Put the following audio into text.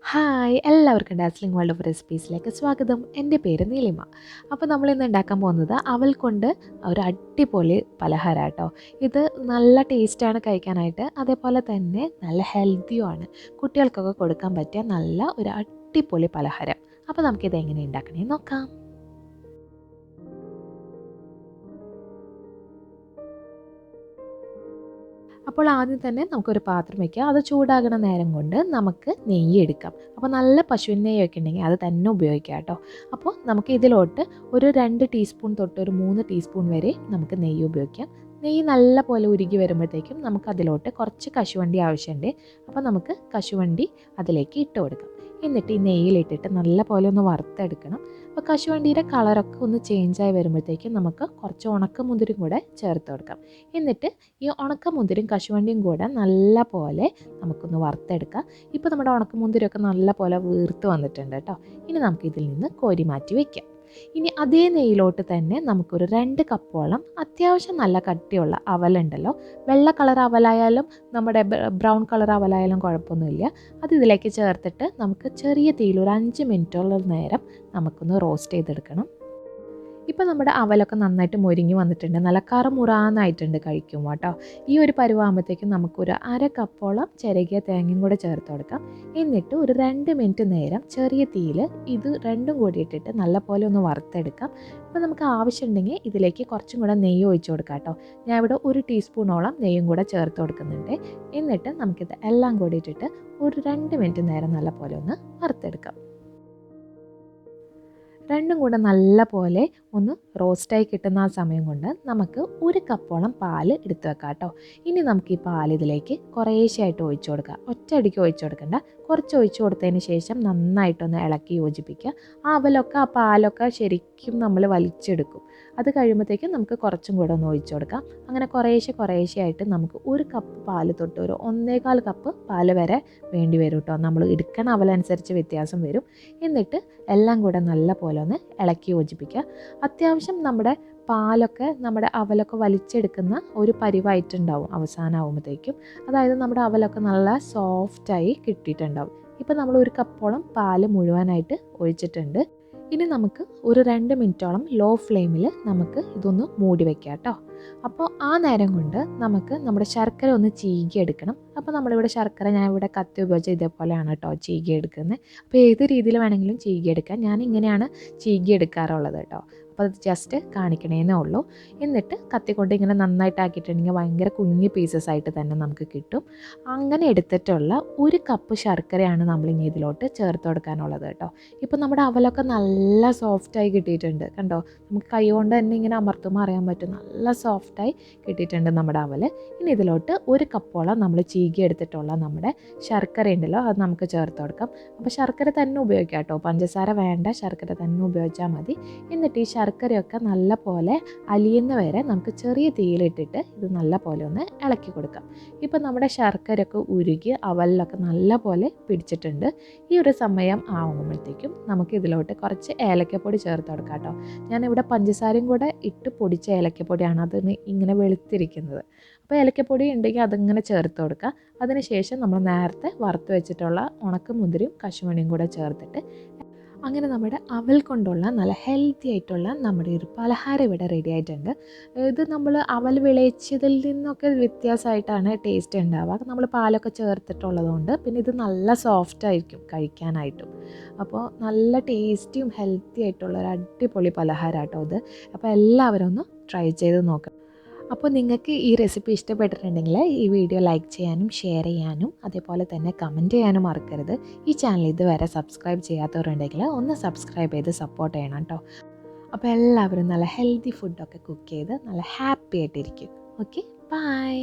Hi എല്ലാവർക്കും dazzling world of റെസിപ്പീസിലേക്ക് സ്വാഗതം. എൻ്റെ പേര് നീലിമ. അപ്പോൾ നമ്മളിന്ന് ഉണ്ടാക്കാൻ പോകുന്നത് അവൽ കൊണ്ട് ഒരു അടിപൊളി പലഹാരം കേട്ടോ. ഇത് നല്ല ടേസ്റ്റാണ് കഴിക്കാനായിട്ട്, അതേപോലെ തന്നെ നല്ല ഹെൽത്തിയുമാണ്. കുട്ടികൾക്കൊക്കെ കൊടുക്കാൻ പറ്റിയ നല്ല ഒരു അടിപൊളി പലഹാരം. അപ്പോൾ നമുക്കിത് എങ്ങനെ ഉണ്ടാക്കണേ നോക്കാം. അപ്പോൾ ആദ്യം തന്നെ നമുക്കൊരു പാത്രം വയ്ക്കുക. അത് ചൂടാകണ നേരം കൊണ്ട് നമുക്ക് നെയ്യ് എടുക്കാം. അപ്പോൾ നല്ല പശുവിൻ നെയ്യൊക്കെ ഉണ്ടെങ്കിൽ അത് തന്നെ ഉപയോഗിക്കാം കേട്ടോ. അപ്പോൾ നമുക്ക് ഇതിലോട്ട് ഒരു 2 ടീസ്പൂൺ തൊട്ട് ഒരു 3 ടീസ്പൂൺ വരെ നമുക്ക് നെയ്യ് ഉപയോഗിക്കാം. നെയ്യ് നല്ല പോലെ ഉരുകി വരുമ്പോഴത്തേക്കും നമുക്ക് അതിലോട്ട് കുറച്ച് കശുവണ്ടി ആവശ്യമുണ്ട്. അപ്പോൾ നമുക്ക് കശുവണ്ടി അതിലേക്ക് ഇട്ട് കൊടുക്കാം. എന്നിട്ട് ഈ നെയ്യിലിട്ടിട്ട് നല്ല പോലെ ഒന്ന് വറുത്തെടുക്കണം. അപ്പോൾ കശുവണ്ടിയുടെ കളറൊക്കെ ഒന്ന് ചേഞ്ചായി വരുമ്പോഴത്തേക്കും നമുക്ക് കുറച്ച് ഉണക്കമുന്തിരിയും കൂടെ ചേർത്ത് കൊടുക്കാം. എന്നിട്ട് ഈ ഉണക്കമുന്തിരിയും കശുവണ്ടിയും കൂടെ നല്ല പോലെ നമുക്കൊന്ന് വറുത്തെടുക്കാം. ഇപ്പോൾ നമ്മുടെ ഉണക്കമുന്തിരിയൊക്കെ നല്ല പോലെ വീർത്ത് വന്നിട്ടുണ്ട് കേട്ടോ. ഇനി നമുക്കിതിൽ നിന്ന് കോരി മാറ്റി വയ്ക്കാം. ഇനി അതേ നെയ്യിലോട്ട് തന്നെ നമുക്കൊരു 2 കപ്പോളം അത്യാവശ്യം നല്ല കട്ടിയുള്ള അവലുണ്ടല്ലോ, വെള്ള കളർ അവലായാലും നമ്മുടെ ബ്രൗൺ കളർ അവലായാലും കുഴപ്പമൊന്നുമില്ല. അത് ഇതിലേക്ക് ചേർത്തിട്ട് നമുക്ക് ചെറിയ തീയിൽ ഒരു 5 മിനിറ്റോളം നേരം നമുക്കൊന്ന് റോസ്റ്റ് ചെയ്തെടുക്കണം. ഇപ്പോൾ നമ്മുടെ അവലൊക്കെ നന്നായിട്ട് മൊരിഞ്ഞ് വന്നിട്ടുണ്ട്, നല്ല കറുമുറാന്നായിട്ടുണ്ട് കഴിക്കുമ്പോൾ കേട്ടോ. ഈ ഒരു പരുവാകുമ്പോഴത്തേക്കും നമുക്കൊരു 1/2 കപ്പോളം ചിരകിയ തേങ്ങയും കൂടെ ചേർത്ത് കൊടുക്കാം. എന്നിട്ട് ഒരു 2 മിനിറ്റ് നേരം ചെറിയ തീയിൽ ഇത് രണ്ടും കൂടി ഇട്ടിട്ട് നല്ലപോലെ ഒന്ന് വറുത്തെടുക്കാം. അപ്പോൾ നമുക്ക് ആവശ്യമുണ്ടെങ്കിൽ ഇതിലേക്ക് കുറച്ചും കൂടെ നെയ്യ് ഒഴിച്ച് കൊടുക്കാം കേട്ടോ. ഞാൻ ഇവിടെ 1 ടീസ്പൂണോളം നെയ്യും കൂടെ ചേർത്ത് കൊടുക്കുന്നുണ്ട്. എന്നിട്ട് നമുക്കിത് എല്ലാം കൂടി ഇട്ടിട്ട് ഒരു 2 മിനിറ്റ് നേരം നല്ലപോലെ ഒന്ന് വറുത്തെടുക്കാം. രണ്ടും കൂടെ നല്ല പോലെ ഒന്ന് റോസ്റ്റായി കിട്ടുന്ന ആ സമയം കൊണ്ട് നമുക്ക് 1 കപ്പോളം പാൽ എടുത്ത് വെക്കാം കേട്ടോ. ഇനി നമുക്ക് ഈ പാൽ ഇതിലേക്ക് കുറേശ്ശെയായിട്ട് ഒഴിച്ചു കൊടുക്കാം. ഒറ്റയടിക്ക് ഒഴിച്ചു കൊടുക്കണ്ട, കുറച്ച് ഒഴിച്ചു കൊടുത്തതിന് ശേഷം നന്നായിട്ടൊന്ന് ഇളക്കി യോജിപ്പിക്കുക. ആ അവലൊക്കെ ആ പാലൊക്കെ ശരിക്കും നമ്മൾ വലിച്ചെടുക്കും. അത് കഴിയുമ്പോഴത്തേക്കും നമുക്ക് കുറച്ചും കൂടെ ഒന്ന് ഒഴിച്ചു കൊടുക്കാം. അങ്ങനെ കുറേശ്ശെയായിട്ട് നമുക്ക് 1 കപ്പ് പാൽ തൊട്ട് ഒരു 1.25 കപ്പ് പാൽ വരെ വേണ്ടി വരും കേട്ടോ. നമ്മൾ എടുക്കണ അവലനുസരിച്ച് വ്യത്യാസം വരും. എന്നിട്ട് എല്ലാം കൂടെ നല്ല പോലെ ഒന്ന് ഇളക്കി യോജിപ്പിക്കുക. അത്യാവശ്യം നമ്മുടെ പാലൊക്കെ നമ്മുടെ അവലൊക്കെ വലിച്ചെടുക്കുന്ന ഒരു പരിവായിട്ടുണ്ടാവും അവസാനമാകുമ്പോഴത്തേക്കും. അതായത് നമ്മുടെ അവലൊക്കെ നല്ല സോഫ്റ്റായി കിട്ടിയിട്ടുണ്ടാവും. ഇപ്പോൾ നമ്മൾ 1 കപ്പോളം പാല് മുഴുവനായിട്ട് ഒഴിച്ചിട്ടുണ്ട്. ഇനി നമുക്ക് ഒരു 2 മിനിറ്റോളം ലോ ഫ്ലെയിമിൽ നമുക്ക് ഇതൊന്ന് മൂടി വയ്ക്കാം കേട്ടോ. അപ്പോൾ ആ നേരം കൊണ്ട് നമുക്ക് നമ്മുടെ ശർക്കര ഒന്ന് ചീകി എടുക്കണം. അപ്പോൾ നമ്മളിവിടെ ശർക്കര ഞാൻ ഇവിടെ കത്തി ഉപയോഗിച്ച് ഇതേപോലെയാണ് കേട്ടോ ചീകി എടുക്കുന്നത്. അപ്പോൾ ഏത് രീതിയിൽ വേണമെങ്കിലും ചീകി എടുക്കാം. ഞാൻ ഇങ്ങനെയാണ് ചീകി എടുക്കാറുള്ളത് കേട്ടോ. അപ്പോൾ അത് ജസ്റ്റ് കാണിക്കണേന്നേ ഉള്ളൂ. എന്നിട്ട് കത്തിക്കൊണ്ട് ഇങ്ങനെ നന്നായിട്ടാക്കിയിട്ടുണ്ടെങ്കിൽ ഭയങ്കര കുഞ്ഞ് പീസസ് ആയിട്ട് തന്നെ നമുക്ക് കിട്ടും. അങ്ങനെ എടുത്തിട്ടുള്ള 1 കപ്പ് ശർക്കരയാണ് നമ്മളിനി ഇതിലോട്ട് ചേർത്ത് കൊടുക്കാനുള്ളത് കേട്ടോ. ഇപ്പോൾ നമ്മുടെ അവലൊക്കെ നല്ല സോഫ്റ്റായി കിട്ടിയിട്ടുണ്ട് കണ്ടോ. നമുക്ക് കൈ കൊണ്ട് തന്നെ ഇങ്ങനെ അമർത്തുമ്പോൾ അറിയാൻ പറ്റും, നല്ല സോഫ്റ്റായി കിട്ടിയിട്ടുണ്ട് നമ്മുടെ അവൽ. ഇനി ഇതിലോട്ട് 1 കപ്പോളം നമ്മൾ ചീകി എടുത്തിട്ടുള്ള നമ്മുടെ ശർക്കര ഉണ്ടല്ലോ, അത് നമുക്ക് ചേർത്ത് കൊടുക്കാം. അപ്പോൾ ശർക്കര തന്നെ ഉപയോഗിക്കാം കേട്ടോ, പഞ്ചസാര വേണ്ട, ശർക്കര തന്നെ ഉപയോഗിച്ചാൽ മതി. എന്നിട്ട് ഈ ശർക്കരയൊക്കെ നല്ല പോലെ അലിയുന്ന വരെ നമുക്ക് ചെറിയ തീയിലിട്ടിട്ട് ഇത് നല്ല പോലെ ഒന്ന് ഇളക്കി കൊടുക്കാം. ഇപ്പോൾ നമ്മുടെ ശർക്കരയൊക്കെ ഉരുകി അവലിലൊക്കെ നല്ല പോലെ പിടിച്ചിട്ടുണ്ട്. ഈ ഒരു സമയം ആകുമ്പോഴത്തേക്കും നമുക്ക് ഇതിലോട്ട് കുറച്ച് ഏലക്കപ്പൊടി ചേർത്ത് കൊടുക്കാം കേട്ടോ. ഞാനിവിടെ പഞ്ചസാരയും കൂടെ ഇട്ട് പൊടിച്ച ഏലക്കപ്പൊടിയാണ് അതിന് ഇങ്ങനെ വെളുത്തിരിക്കുന്നത്. അപ്പോൾ ഏലക്കപ്പൊടി ഉണ്ടെങ്കിൽ അതിങ്ങനെ ചേർത്ത് കൊടുക്കുക. അതിനുശേഷം നമ്മൾ നേരത്തെ വറുത്ത് വെച്ചിട്ടുള്ള ഉണക്കമുന്തിരിയും കശുവണ്ടിയും കൂടെ ചേർത്തിട്ട് അങ്ങനെ നമ്മുടെ അവൽ കൊണ്ടുള്ള നല്ല ഹെൽത്തി ആയിട്ടുള്ള നമ്മുടെ ഒരു പലഹാരം ഇവിടെ റെഡി ആയിട്ടുണ്ട്. ഇത് നമ്മൾ അവൽ വിളയിച്ചതിൽ നിന്നൊക്കെ വ്യത്യാസമായിട്ടാണ് ടേസ്റ്റ് ഉണ്ടാവുക. നമ്മൾ പാലൊക്കെ ചേർത്തിട്ടുള്ളതുകൊണ്ട് പിന്നെ ഇത് നല്ല സോഫ്റ്റ് ആയിരിക്കും കഴിക്കാനായിട്ടും. അപ്പോൾ നല്ല ടേസ്റ്റിയും ഹെൽത്തി ആയിട്ടുള്ള ഒരു അടിപൊളി പലഹാരം കേട്ടോ ഇത്. അപ്പോൾ എല്ലാവരും ഒന്ന് ട്രൈ ചെയ്ത് നോക്കാം. അപ്പോൾ നിങ്ങൾക്ക് ഈ റെസിപ്പി ഇഷ്ടപ്പെട്ടിട്ടുണ്ടെങ്കിൽ ഈ വീഡിയോ ലൈക്ക് ചെയ്യാനും ഷെയർ ചെയ്യാനും അതേപോലെ തന്നെ കമൻറ്റ് ചെയ്യാനും മറക്കരുത്. ഈ ചാനൽ ഇതുവരെ സബ്സ്ക്രൈബ് ചെയ്യാത്തവരുണ്ടെങ്കിൽ ഒന്ന് സബ്സ്ക്രൈബ് ചെയ്ത് സപ്പോർട്ട് ചെയ്യണം കേട്ടോ. അപ്പോൾ എല്ലാവരും നല്ല ഹെൽത്തി ഫുഡൊക്കെ കുക്ക് ചെയ്ത് നല്ല ഹാപ്പി ആയിട്ടിരിക്കും. Okay, by.